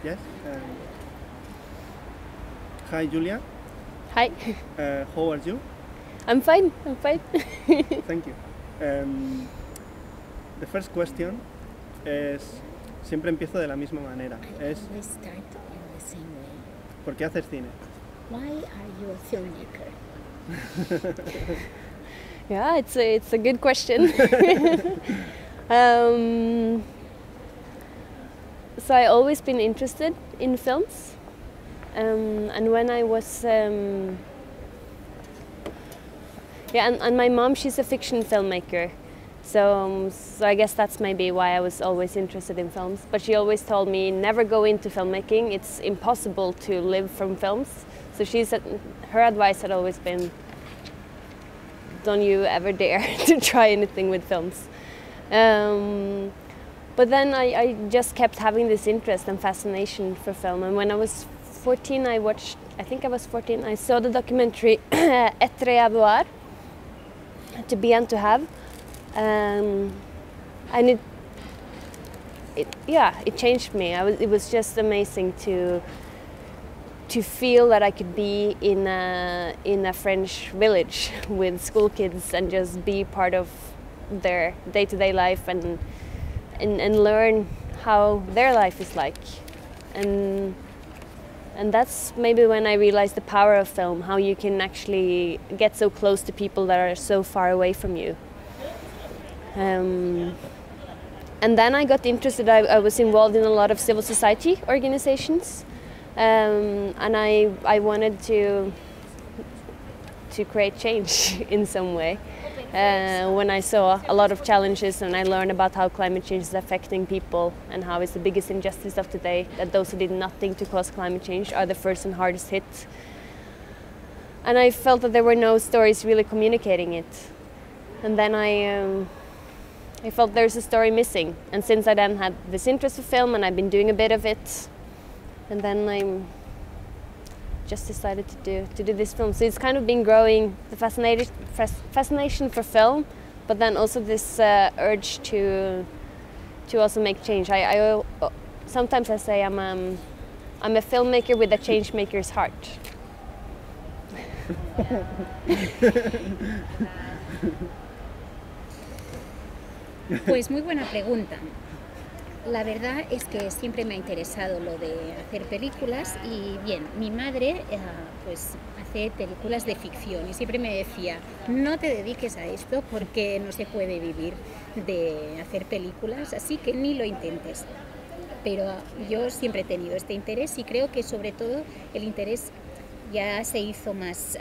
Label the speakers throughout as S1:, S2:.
S1: Yes. Hi, Julia.
S2: Hi.
S1: How are you?
S2: I'm fine. I'm fine.
S1: Thank you. The first question es, siempre empiezo de la misma manera.
S3: I always start in the same way.
S1: ¿Por qué haces cine?
S3: Why are you a filmmaker?
S2: Yeah, it's a good question. So I always been interested in films, and when I was and my mom, she's a fiction filmmaker, so I guess that's maybe why I was always interested in films. But she always told me never go into filmmaking; it's impossible to live from films. So her advice had always been, don't you ever dare to try anything with films. But then I just kept having this interest and fascination for film. And when I was 14, I think I was 14, I saw the documentary Etter jeg var, To Be and To Have. And it changed me. It was just amazing to feel that I could be in a French village with school kids and just be part of their day-to-day life and learn how their life is like. And that's maybe when I realized the power of film, how you can actually get so close to people that are so far away from you. And then I got interested. I was involved in a lot of civil society organizations. And I wanted to create change in some way. When I saw a lot of challenges and I learned about how climate change is affecting people and how it's the biggest injustice of today, that those who did nothing to cause climate change are the first and hardest hit. And I felt that there were no stories really communicating it. And then I felt there's a story missing. And since I then had this interest in film and I've been doing a bit of it, and then I just decided to do this film. So it's kind of been growing, the fascination for film, but then also this urge to also make change. Sometimes I say I'm a filmmaker with a change maker's heart.
S3: Pues muy buena pregunta. La verdad es que siempre me ha interesado lo de hacer películas y bien, mi madre pues hace películas de ficción y siempre me decía, no te dediques a esto porque no se puede vivir de hacer películas, así que ni lo intentes. Pero yo siempre he tenido este interés y creo que sobre todo el interés ya se hizo más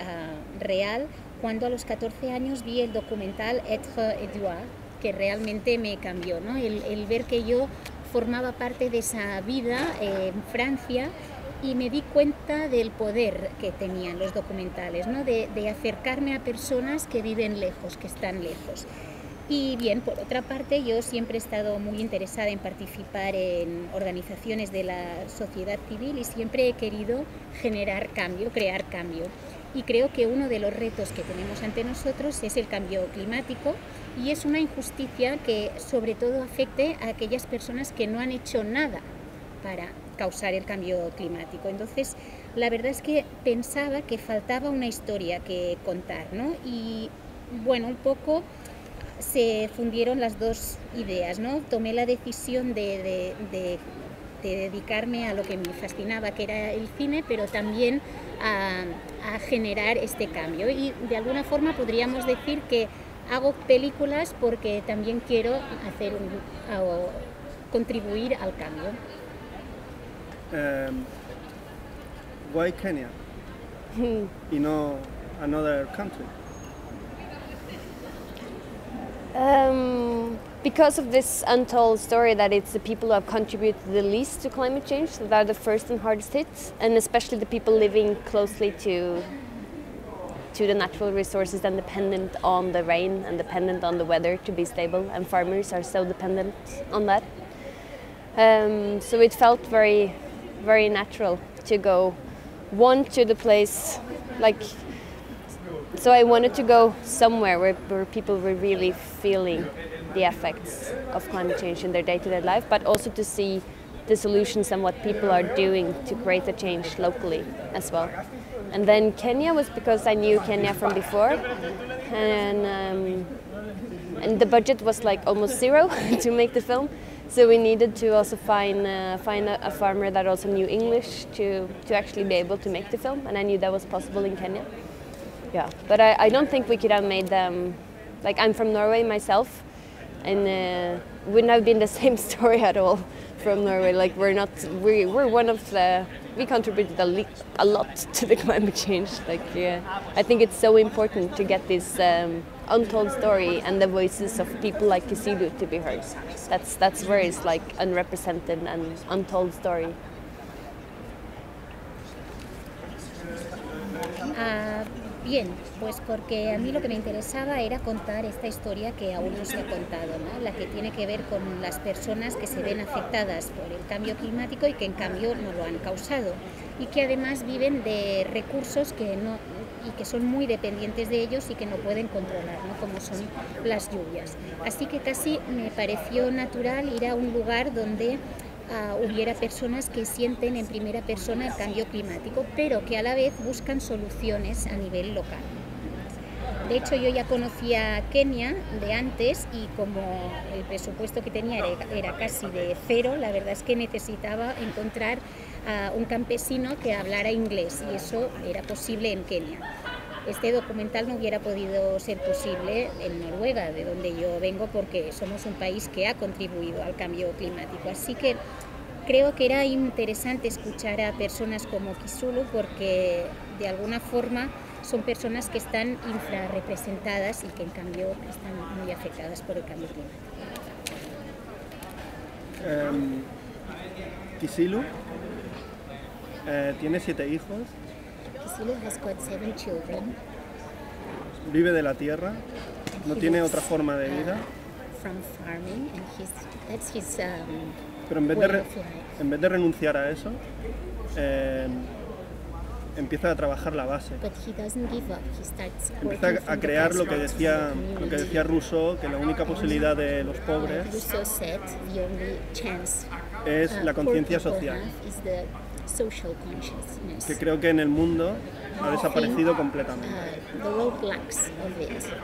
S3: real cuando a los 14 años vi el documental Etter jeg var, que realmente me cambió, ¿no? El ver que yo formaba parte de esa vida en Francia y me di cuenta del poder que tenían los documentales, ¿no? De acercarme a personas que viven lejos, que están lejos. Y bien, por otra parte, yo siempre he estado muy interesada en participar en organizaciones de la sociedad civil y siempre he querido generar cambio, crear cambio. Y creo que uno de los retos que tenemos ante nosotros es el cambio climático y es una injusticia que sobre todo afecte a aquellas personas que no han hecho nada para causar el cambio climático. Entonces, la verdad es que pensaba que faltaba una historia que contar, ¿no? Y bueno, un poco se fundieron las dos ideas, ¿no? Tomé la decisión de dedicarme a lo que me fascinaba, que era el cine, pero también a generar este cambio. Y de alguna forma podríamos decir que hago películas porque también quiero contribuir al cambio.
S1: Why Kenya? Y no another country?
S2: Because of this untold story that it's the people who have contributed the least to climate change that are the first and hardest hit, and especially the people living closely to the natural resources and dependent on the rain and dependent on the weather to be stable, and farmers are so dependent on that. So it felt very, very natural to go to the place, so I wanted to go somewhere where people were really feeling the effects of climate change in their day-to-day life, but also to see the solutions and what people are doing to create a change locally as well. And then Kenya was because I knew Kenya from before, and the budget was like almost zero to make the film. So we needed to also find a farmer that also knew English to actually be able to make the film, and I knew that was possible in Kenya. Yeah, but I don't think we could have made them. Like, I'm from Norway myself, and wouldn't have been the same story at all from Norway. Like, we're one of the, we contributed a lot to the climate change. Like, I think it's so important to get this untold story and the voices of people like Kisilu to be heard. That's where it's like unrepresented and untold story.
S3: Bien, pues porque a mí lo que me interesaba era contar esta historia que aún no se ha contado, ¿no? La que tiene que ver con las personas que se ven afectadas por el cambio climático y que en cambio no lo han causado, y que además viven de recursos que son muy dependientes de ellos y que no pueden controlar, ¿no? Como son las lluvias. Así que casi me pareció natural ir a un lugar donde hubiera personas que sienten en primera persona el cambio climático, pero que a la vez buscan soluciones a nivel local. De hecho, yo ya conocía Kenia de antes, y como el presupuesto que tenía era casi de cero, la verdad es que necesitaba encontrar a un campesino que hablara inglés, y eso era posible en Kenia. Este documental no hubiera podido ser posible en Noruega, de donde yo vengo, porque somos un país que ha contribuido al cambio climático. Así que creo que era interesante escuchar a personas como Kisilu, porque de alguna forma son personas que están infrarrepresentadas y que en cambio están muy afectadas por el cambio climático.
S1: Kisilu tiene 7 hijos.
S3: Kisilu has got 7 children.
S1: Vive de la tierra, no tiene otra forma de vida.
S3: From farming, and that's his
S1: Pero en vez de renunciar a eso, empieza a trabajar la base.
S3: But he doesn't give up. He starts
S1: Empieza a crear lo que decía Rousseau, que la única posibilidad de los pobres
S3: Rousseau said the only chance
S1: es la conciencia social, que creo que en el mundo ha desaparecido completamente.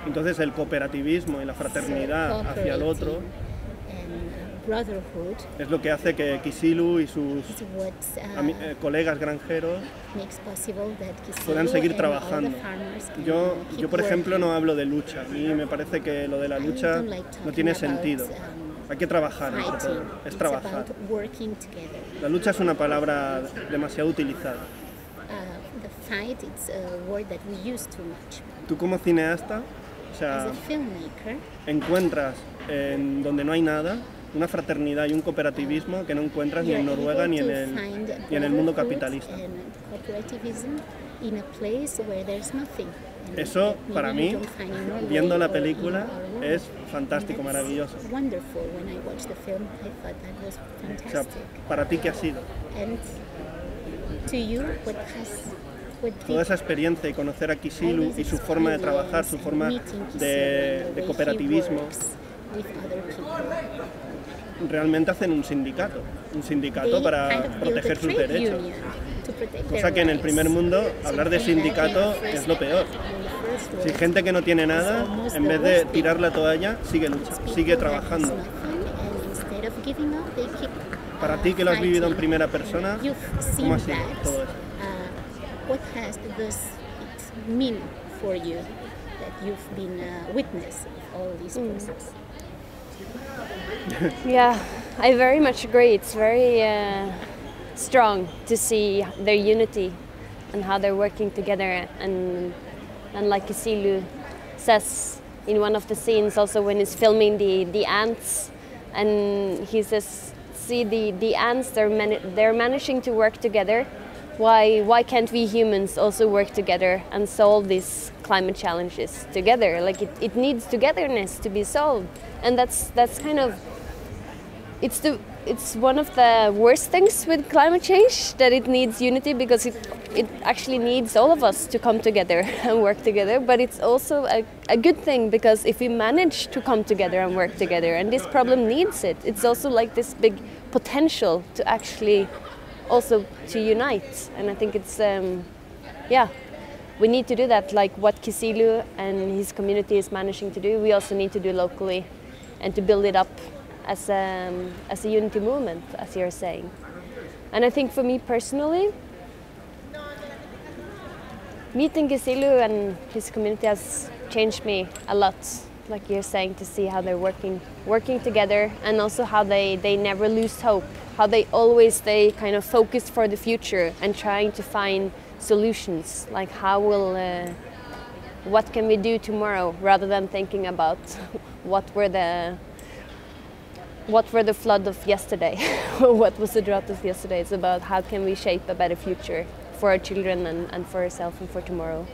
S1: Entonces el cooperativismo y la fraternidad hacia el otro es lo que hace que Kisilu y sus colegas granjeros puedan seguir trabajando. Yo, por ejemplo, no hablo de lucha. A mí me parece que lo de la lucha no tiene sentido. Hay que trabajar entre todos, es trabajar. La lucha es una palabra demasiado utilizada. Tú como cineasta, o sea, encuentras en donde no hay nada una fraternidad y un cooperativismo que no encuentras ni en Noruega ni en el mundo capitalista. Eso, para mí, viendo la película, es fantástico, maravilloso. O sea, ¿para ti qué ha sido? Toda esa experiencia y conocer a Kisilu y su forma de trabajar, su forma de cooperativismo, realmente hacen un sindicato para proteger sus derechos. Cosa que en el primer mundo hablar de sindicato es lo peor. Si gente que no tiene nada, en vez de tirar la toalla, sigue luchando, sigue trabajando. Para ti, que lo has vivido en primera persona, ¿cómo ha sido todo esto?
S3: What has this mean for you that you've been witness of all these process?
S2: Yeah, I very much agree. It's very strong to see their unity and how they're working together, and like Kisilu says in one of the scenes, also when he's filming the ants, and he says, see the ants, they're managing to work together. Why can't we humans also work together and solve these climate challenges together? Like it needs togetherness to be solved, and that's kind of, it's it's one of the worst things with climate change, that it needs unity, because it actually needs all of us to come together and work together. But it's also a good thing, because if we manage to come together and work together, and this problem needs it, it's also like this big potential to actually also to unite. And I think it's, yeah, we need to do that, like what Kisilu and his community is managing to do, we also need to do locally, and to build it up as a unity movement, as you're saying. And I think for me personally, meeting Kisilu and his community has changed me a lot, like you're saying, to see how they're working together, and also how they never lose hope, how they always stay kind of focused for the future and trying to find solutions, like what can we do tomorrow, rather than thinking about what were the flood of yesterday, what was the drought of yesterday. It's about how can we shape a better future for our children and for ourselves and for tomorrow.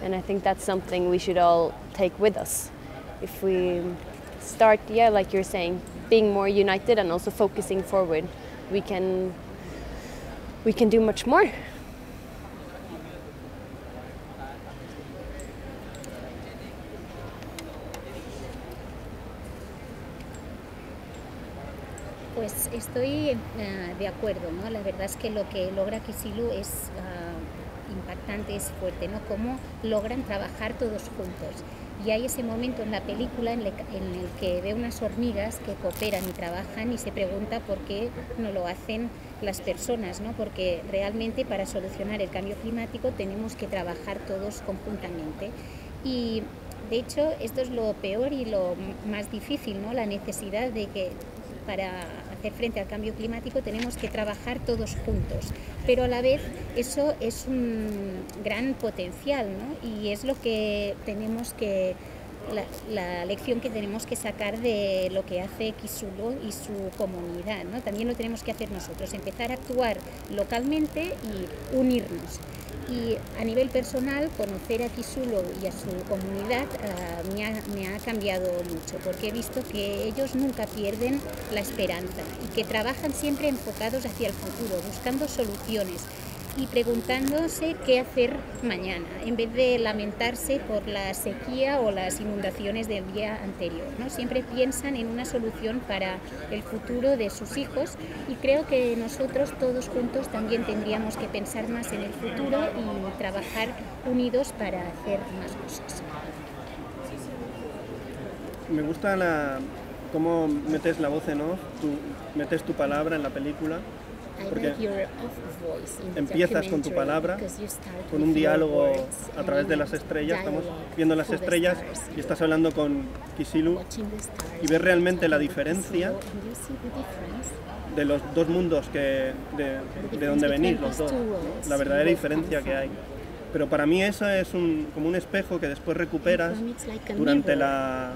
S2: And I think that's something we should all take with us. If we start, yeah, like you're saying, being more united and also focusing forward, we can do much more.
S3: Pues estoy de acuerdo, ¿no? La verdad es que lo que logra Kisilu es impactante, es fuerte, ¿no? Cómo logran trabajar todos juntos. Y hay ese momento en la película en el que ve unas hormigas que cooperan y trabajan, y se pregunta por qué no lo hacen las personas, ¿no? Porque realmente para solucionar el cambio climático tenemos que trabajar todos conjuntamente. Y de hecho esto es lo peor y lo más difícil, ¿no? La necesidad de que para hacer frente al cambio climático tenemos que trabajar todos juntos, pero a la vez eso es un gran potencial, ¿no? Y es lo que tenemos que, la lección que tenemos que sacar de lo que hace Kisilu y su comunidad, ¿no? También lo tenemos que hacer nosotros, empezar a actuar localmente y unirnos. Y a nivel personal, conocer a Kisilu y a su comunidad me ha cambiado mucho, porque he visto que ellos nunca pierden la esperanza y que trabajan siempre enfocados hacia el futuro, buscando soluciones y preguntándose qué hacer mañana, en vez de lamentarse por la sequía o las inundaciones del día anterior, ¿no? Siempre piensan en una solución para el futuro de sus hijos, y creo que nosotros todos juntos también tendríamos que pensar más en el futuro y trabajar unidos para hacer más cosas.
S1: Me gusta cómo metes la voz en off, metes tu palabra en la película. Porque empiezas con tu palabra, con un diálogo a través de las estrellas, estamos viendo las estrellas y estás hablando con Kisilu y ves realmente la diferencia de los dos mundos de donde venís los dos, la verdadera diferencia que hay. Pero para mí eso es como un espejo que después recuperas durante la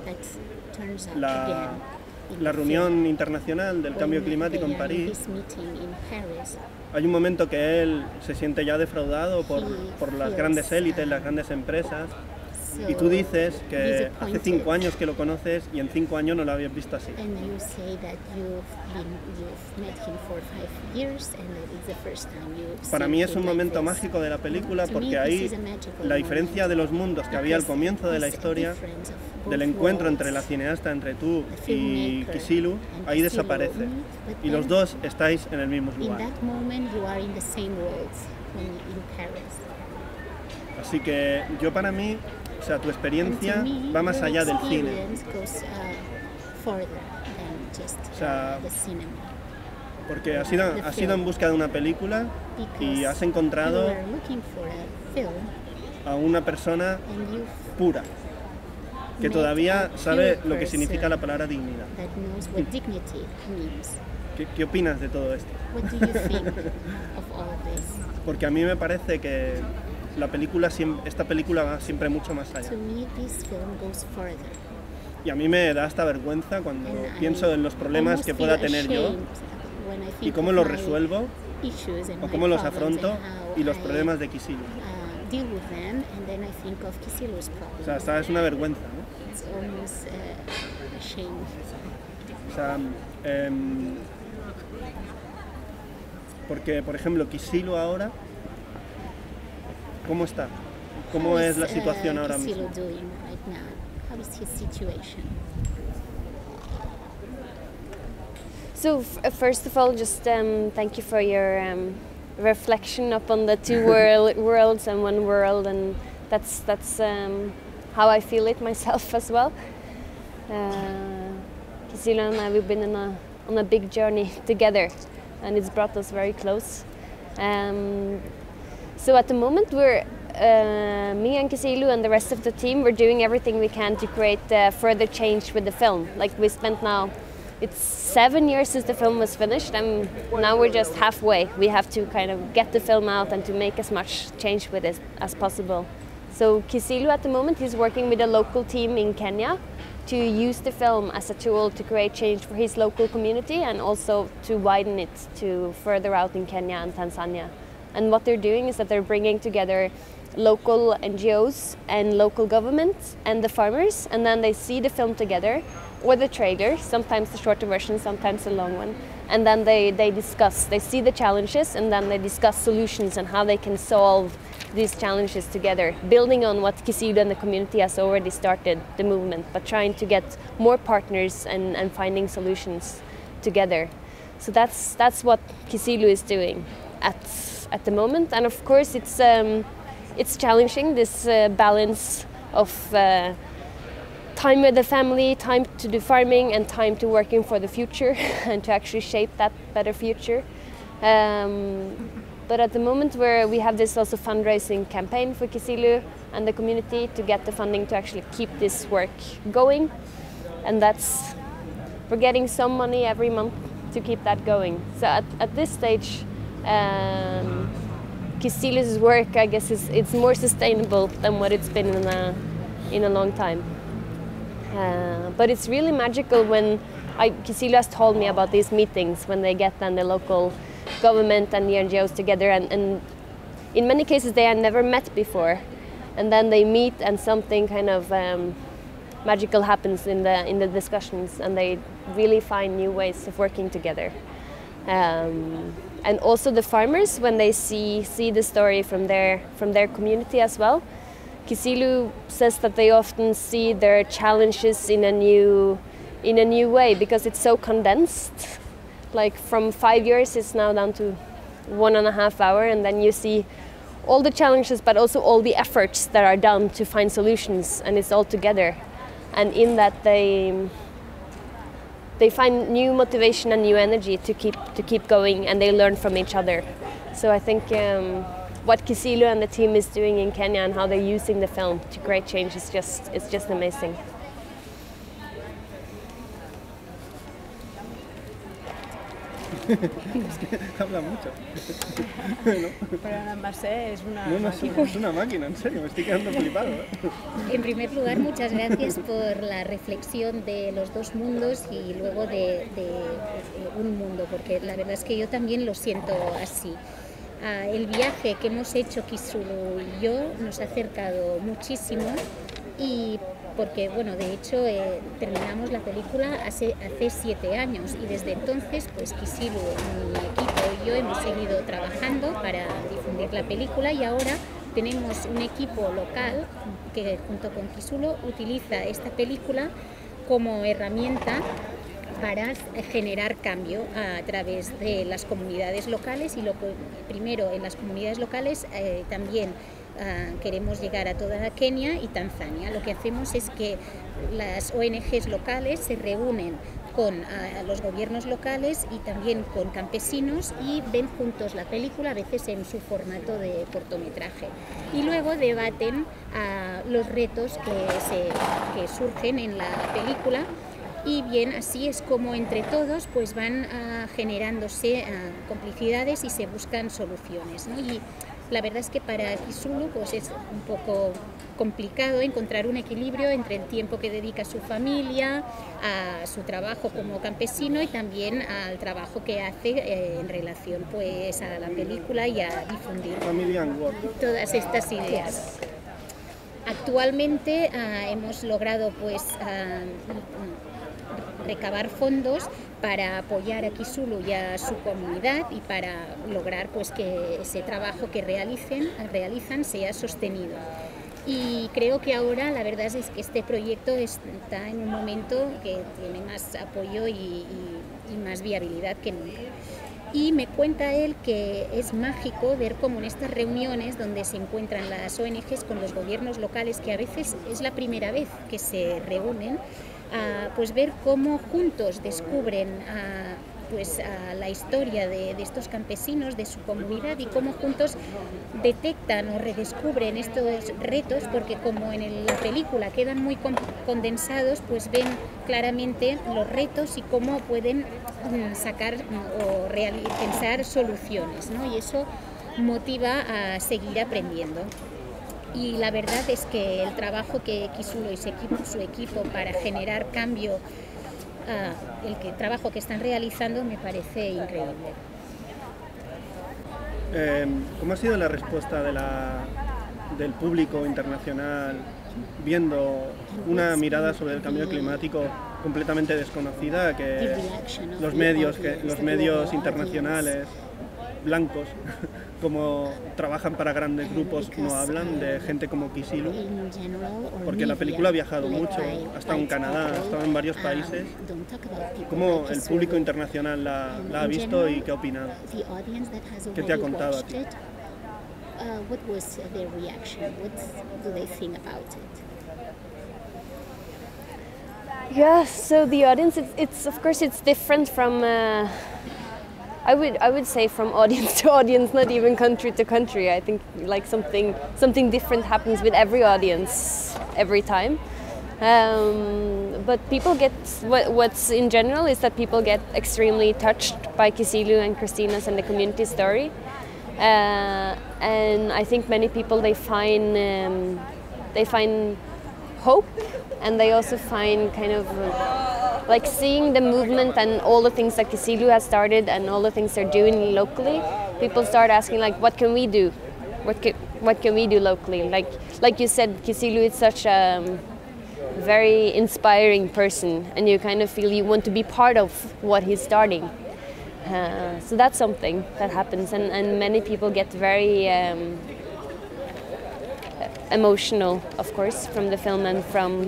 S1: reunión internacional del cambio climático en París. Hay un momento que él se siente ya defraudado por las grandes élites, las grandes empresas, y tú dices que hace 5 años que lo conoces y en 5 años no lo habías visto así. Para mí es un momento mágico de la película, porque ahí la diferencia de los mundos que había al comienzo de la historia, del encuentro entre la cineasta, entre tú y Kisilu, ahí desaparece. Y los dos estáis en el mismo lugar. Así que yo, para mí, o sea, tu experiencia va más allá del cine. O sea, porque has ido en busca de una película y has encontrado a una persona pura, que todavía sabe lo que significa la palabra dignidad. ¿Qué opinas de todo esto? Porque a mí me parece que esta película va siempre mucho más allá. Y a mí me da hasta vergüenza cuando pienso en los problemas que pueda tener yo y cómo los resuelvo o cómo los afronto, y los problemas de Kisilu. O sea, esta es una vergüenza, ¿no? O sea, Porque, por ejemplo, Kisilu ahora, ¿cómo está? ¿Cómo es la situación ahora mismo?
S3: How is his situation?
S2: So first of all, just thank you for your reflection upon the two worlds and one world, and that's how I feel it myself as well. Kisilu and I, we've been on a big journey together, and it's brought us very close. So at the moment, we're me and Kisilu and the rest of the team, we're doing everything we can to create further change with the film. Like we spent now, it's 7 years since the film was finished, and now we're just halfway. We have to kind of get the film out and to make as much change with it as possible. So Kisilu at the moment, he's working with a local team in Kenya to use the film as a tool to create change for his local community and also to widen it to further out in Kenya and Tanzania. And what they're doing is that they're bringing together local NGOs and local governments and the farmers, and then they see the film together, or the trailer, sometimes the shorter version, sometimes the long one, and then they discuss, they see the challenges, and then they discuss solutions and how they can solve these challenges together, building on what Kisilu and the community has already started, the movement, but trying to get more partners and finding solutions together. So that's what Kisilu is doing at the moment, and of course it's challenging, this balance of time with the family, time to do farming, and time to working for the future and to actually shape that better future. But at the moment we have this also fundraising campaign for Kisilu and the community to get the funding to actually keep this work going, and we're getting some money every month to keep that going. So at this stage, Kisilu's work, I guess, it's more sustainable than what it's been in a long time. But it's really magical when Kisilu has told me about these meetings when they get then the local government and the NGOs together, and in many cases they had never met before, and then they meet and something kind of magical happens in the discussions, and they really find new ways of working together. And also the farmers, when they see the story from their community as well, Kisilu says that they often see their challenges in a new way, because it's so condensed. Like from 5 years, it's now down to 1.5 hours, and then you see all the challenges, but also all the efforts that are done to find solutions, and it's all together. And in that they find new motivation and new energy to keep going, and they learn from each other. So I think what Kisilu and the team is doing in Kenya and how they're using the film to create change is just amazing.
S1: Es que habla mucho.
S4: ¿No? Pero además es una
S1: máquina. Es una máquina, en serio, me estoy quedando flipado.
S3: En primer lugar, muchas gracias por la reflexión de los dos mundos y luego de un mundo, porque la verdad es que yo también lo siento así. El viaje que hemos hecho Kisilu y yo nos ha acercado muchísimo, y porque, bueno, de hecho terminamos la película hace 7 años, y desde entonces pues Kisilu, mi equipo y yo hemos seguido trabajando para difundir la película, y ahora tenemos un equipo local que junto con Kisilu utiliza esta película como herramienta para generar cambio a través de las comunidades locales, y primero en las comunidades locales también queremos llegar a toda Kenia y Tanzania. Lo que hacemos es que las ONGs locales se reúnen con los gobiernos locales y también con campesinos y ven juntos la película, a veces en su formato de cortometraje, y luego debaten los retos que surgen en la película. Y bien, así es como entre todos pues van generándose complicidades y se buscan soluciones, ¿no? Y la verdad es que para Kisilu pues es un poco complicado encontrar un equilibrio entre el tiempo que dedica a su familia, a su trabajo como campesino y también al trabajo que hace en relación pues a la película y a difundir todas estas ideas. Actualmente hemos logrado pues recabar fondos para apoyar a Kisulu y a su comunidad y para lograr pues que ese trabajo que realizan sea sostenido. Y creo que ahora la verdad es que este proyecto está en un momento que tiene más apoyo y más viabilidad que nunca. Y me cuenta él que es mágico ver cómo en estas reuniones donde se encuentran las ONGs con los gobiernos locales, que a veces es la primera vez que se reúnen, pues ver cómo juntos descubren pues la historia de estos campesinos, de su comunidad, y cómo juntos detectan o redescubren estos retos, porque como en la película quedan muy condensados, pues ven claramente los retos y cómo pueden sacar o pensar soluciones, ¿no? Y eso motiva a seguir aprendiendo. Y la verdad es que el trabajo que Kisulu y su equipo para generar cambio, el trabajo que están realizando me parece increíble.
S1: ¿Cómo ha sido la respuesta del público internacional viendo una mirada sobre el cambio climático completamente desconocida, que los medios internacionales blancos como trabajan para grandes grupos no hablan de gente como Kisulu? Porque la película ha viajado mucho, ha estado en Canadá, ha estado en varios países. ¿Cómo el público internacional la ha visto y qué ha opinado? ¿Qué te ha contado a ti?
S3: What was their reaction? What do they think about it?
S2: Yeah, so the audience, it's of course it's different from I would say from audience to audience, not even country to country. I think like something different happens with every audience every time. But people get what's in general is that people get extremely touched by Kiselu and Christina's and the community story. And I think many people they find hope, and they also find kind of like seeing the movement and all the things that Kiselu has started and all the things they're doing locally. People start asking like, what can we do? What can we do locally? Like you said, Kiselu is such a very inspiring person, and you kind of feel you want to be part of what he's starting. So that's something that happens, and many people get very emotional, of course, from the film and from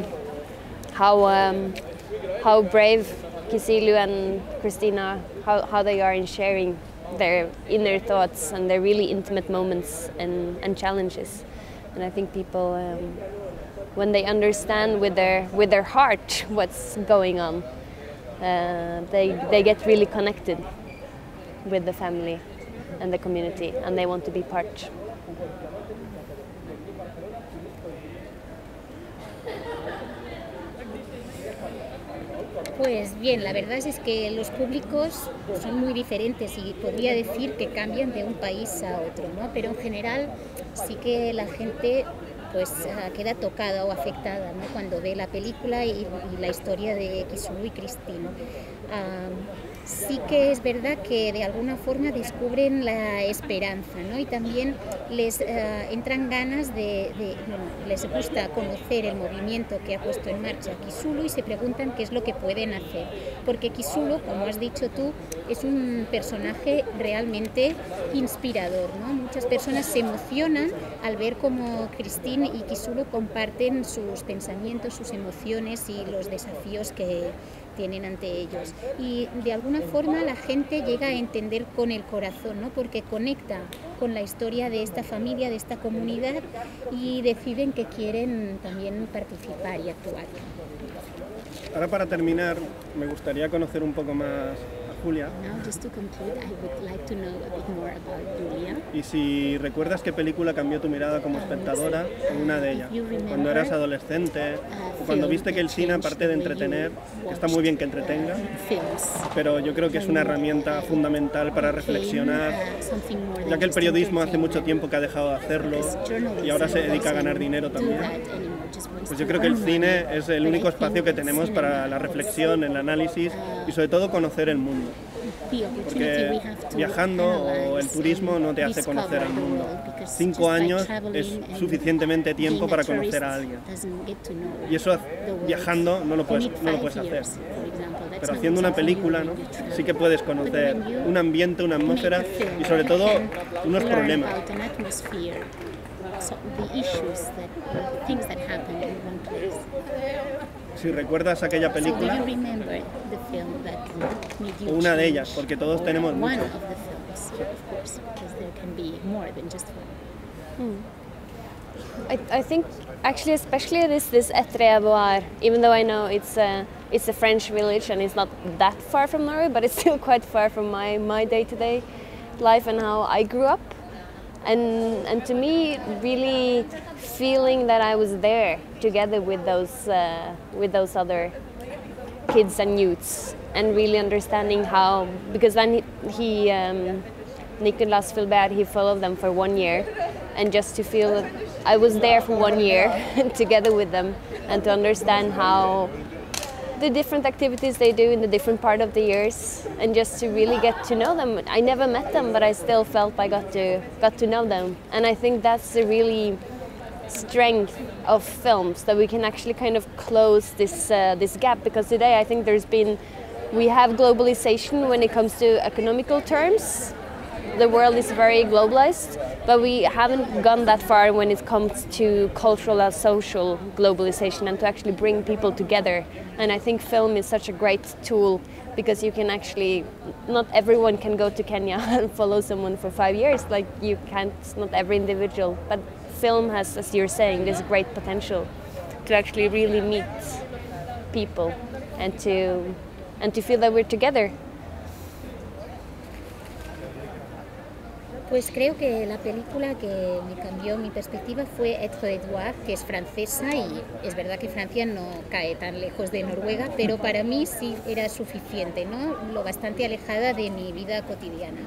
S2: how brave Kiselu and Christina, how they are in sharing their inner thoughts and their really intimate moments and challenges. And I think people, when they understand with their heart what's going on, they get really connected with the family and the community, and they want to be part.
S3: Pues bien, la verdad es que los públicos son muy diferentes y podría decir que cambian de un país a otro, ¿no? Pero en general sí que la gente pues queda tocada o afectada, ¿no? Cuando ve la película y la historia de Kiselu y Christina. Sí que es verdad que de alguna forma descubren la esperanza, ¿no? Y también les entran ganas les gusta conocer el movimiento que ha puesto en marcha Kiselu y se preguntan qué es lo que pueden hacer. Porque Kiselu, como has dicho tú, es un personaje realmente inspirador, ¿no? Muchas personas se emocionan al ver cómo Christine y Kiselu comparten sus pensamientos, sus emociones y los desafíos que tienen ante ellos, y de alguna forma la gente llega a entender con el corazón, ¿no? Porque conecta con la historia de esta familia, de esta comunidad, y deciden que quieren también participar y actuar.
S1: Ahora, para terminar, me gustaría conocer un poco más a Julia.
S3: Now, just to conclude, I would like to know a bit more about Julia.
S1: Y si recuerdas qué película cambió tu mirada como espectadora, una de ellas, cuando eras adolescente, o cuando viste que el cine, aparte de entretener, está muy bien que entretenga, pero yo creo que es una herramienta fundamental para reflexionar, ya que el periodismo hace mucho tiempo que ha dejado de hacerlo y ahora se dedica a ganar dinero también. Pues yo creo que el cine es el único espacio que tenemos para la reflexión, el análisis y sobre todo conocer el mundo. Porque viajando o el turismo no te hace conocer el mundo. 5 años es suficientemente tiempo para conocer a alguien. Y eso viajando no lo puedes hacer. pero haciendo una película, ¿no? Sí que puedes conocer un ambiente, una atmósfera y sobre todo unos problemas. Si recuerdas aquella película, o una de ellas, porque todos tenemos muchas.
S2: I think actually especially this Etreavoire, even though I know it's a French village and it's not that far from Norway, but it's still quite far from my day-to-day life and how I grew up. And to me, really feeling that I was there together with those other kids and youths, and really understanding how, because then he Nicolas Filbert, he followed them for 1 year, and just to feel that I was there for 1 year together with them, and to understand how the different activities they do in the different part of the years, and just to really get to know them. I never met them, but I still felt I got to know them, and I think that's the really strength of films, that we can actually kind of close this gap, because today I think we have globalization when it comes to economical terms. The world is very globalized, but we haven't gone that far when it comes to cultural and social globalization, and to actually bring people together. And I think film is such a great tool, because you can actually, not everyone can go to Kenya and follow someone for 5 years, like you can't, not every individual, but film has, as you're saying, this great potential to actually really meet people and to feel that we're together.
S3: Pues creo que la película que me cambió mi perspectiva fue Etreavoire, que es francesa, y es verdad que Francia no cae tan lejos de Noruega, pero para mí sí era suficiente, ¿no? Lo bastante alejada de mi vida cotidiana.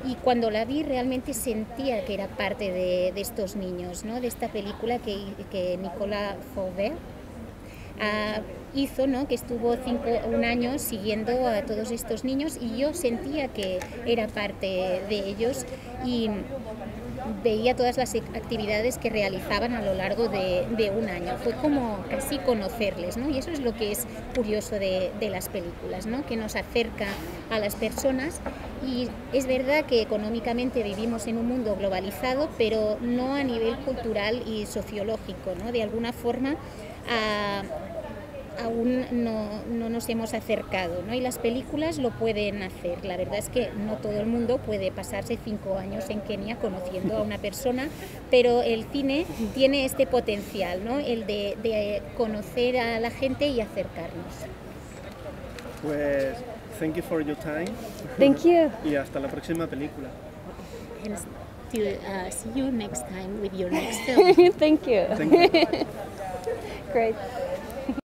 S3: Y cuando la vi realmente sentía que era parte de estos niños, ¿no? De esta película que Nicolas Filbert hizo, ¿no? Que estuvo 1 año siguiendo a todos estos niños, y yo sentía que era parte de ellos y veía todas las actividades que realizaban a lo largo de 1 año. Fue como casi conocerles, ¿no? Y eso es lo que es curioso de las películas, ¿no? Que nos acerca a las personas. Y es verdad que económicamente vivimos en un mundo globalizado, pero no a nivel cultural y sociológico, ¿no? De alguna forma aún no nos hemos acercado, ¿no? Y las películas lo pueden hacer. La verdad es que no todo el mundo puede pasarse 5 años en Kenia conociendo a una persona, pero el cine tiene este potencial, ¿no? El de conocer a la gente y acercarnos.
S1: Pues, thank you for your time.
S2: Thank you.
S1: Y hasta la próxima película.
S3: And see you next time with your next film.
S2: Thank you.
S1: Thank you.
S2: Great.